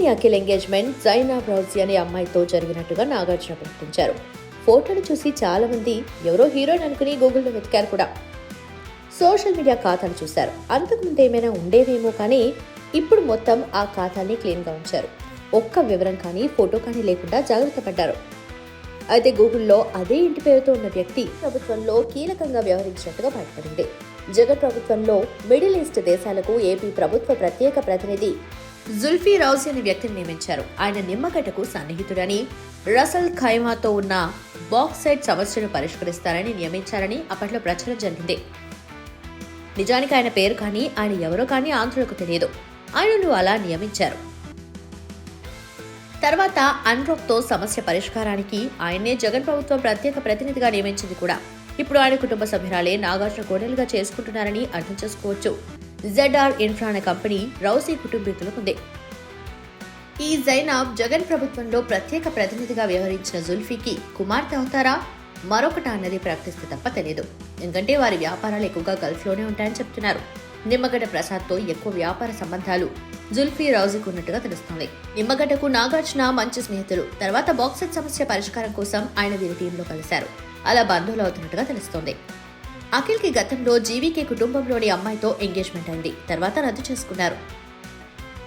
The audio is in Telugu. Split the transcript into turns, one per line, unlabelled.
అఖిల్ ఎంగేజ్మెంట్ జైనాబ్ రౌజీ అనే అమ్మాయితో జరిగినట్టుగా నాగార్జున ప్రకటించారు. ఫోటోలు చూసి చాలా మంది ఎవరో హీరోయిన్ అనుకుని గూగుల్లో వెతికారు కూడా. సోషల్ మీడియా ఖాతాలు చూశారు. అంతకుముందు ఏమైనా ఉండేవేమో కానీ ఇప్పుడు మొత్తం ఆ ఖాతాల్ని క్లీన్గా ఉంచారు. ఒక్క వివరం కానీ ఫోటో కానీ లేకుండా జాగ్రత్త పడ్డారు. అయితే గూగుల్లో అదే ఇంటి పేరుతో ఉన్న వ్యక్తి ప్రభుత్వంలో కీలకంగా వ్యవహరించినట్టుగా బయటపడింది. జగన్ ప్రభుత్వంలో మిడిల్ ఈస్ట్ దేశాలకు ఏపీ ప్రభుత్వ ప్రత్యేక ప్రతినిధి జుల్ఫీ రౌజీ అనే వ్యక్తిని నియమించారు. ఆయన నిమ్మగడ్డకు సన్నిహితుడని, రసల్ ఖైమాతో ఉన్న బాక్సైట్ సమస్యను పరిష్కరిస్తారని నియమించారని అప్పట్లో ప్రచారం జరిగింది. నిజానికి ఆయన పేరు కానీ ఆయన ఎవరో కానీ ఆంధ్రులకు తెలియదు. ఆయనను అలా నియమించారు. తర్వాత అన్రాక్తో సమస్య పరిష్కారానికి ఆయన్నే జగన్ ప్రభుత్వం ప్రత్యేక ప్రతినిధిగా నియమించింది కూడా. ఇప్పుడు ఆయన కుటుంబ సభ్యురాలే నాగార్జున కోడలుగా చేసుకుంటున్నారని అర్థం చేసుకోవచ్చు. ZR ఇన్ఫ్రా అనే కంపెనీ రౌజీ కుటుంబీకులకు ఉంది. ఈ జైనాబ్ జగన్ ప్రభుత్వంలో ప్రత్యేక ప్రతినిధిగా వ్యవహరించిన జుల్ఫీకి కుమార్తె అవుతారా మరొకటా అన్నది ప్రకటిస్తే తప్ప తెలియదు. ఎందుకంటే వారి వ్యాపారాలు ఎక్కువగా గల్ఫ్లోనే ఉంటాయని చెప్తున్నారు. నిమ్మగడ్డ ప్రసాద్తో ఎక్కువ వ్యాపార సంబంధాలు జుల్ఫీ రౌజీకి ఉన్నట్టుగా తెలుస్తోంది. నిమ్మగడ్డకు నాగార్జున మంచి స్నేహితులు. తర్వాత బాక్సెట్ సమస్య పరిష్కారం కోసం ఆయన వీరి టీంలో కలిశారు. అలా బంధువులు అవుతున్నట్టుగా తెలుస్తోంది. అఖిల్కి గతంలో జీవీకే కుటుంబంలోని అమ్మాయితో ఎంగేజ్మెంట్ అయింది. తర్వాత రద్దు చేసుకున్నారు.